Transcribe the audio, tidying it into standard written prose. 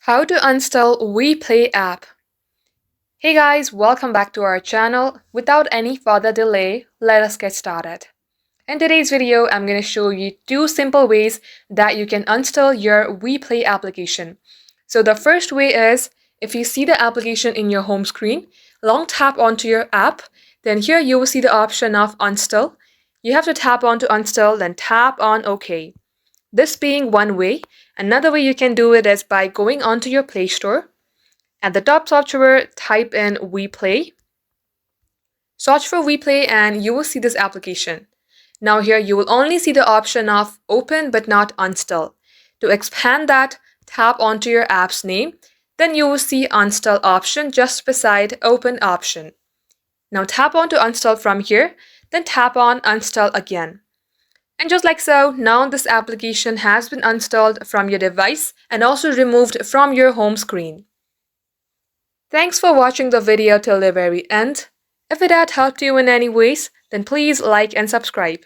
How to install WePlay app. Hey guys, welcome back to our channel. Without any further delay, let us get started. In today's video, I'm going to show you two simple ways that you can install your WePlay application. So the first way is, if you see the application in your home screen, long tap onto your app, then here you will see the option of install. You have to tap on to install, then tap on OK. This being one way. Another way you can do it is by going onto your Play Store. At the top search bar, type in WePlay. Search for WePlay and you will see this application. Now here you will only see the option of open but not install. To expand that, tap onto your app's name. Then you will see install option just beside open option. Now tap on to install from here, then tap on install again. And just like so, now this application has been installed from your device and also removed from your home screen. Thanks for watching the video till the very end. If it had helped you in any ways, then please like and subscribe.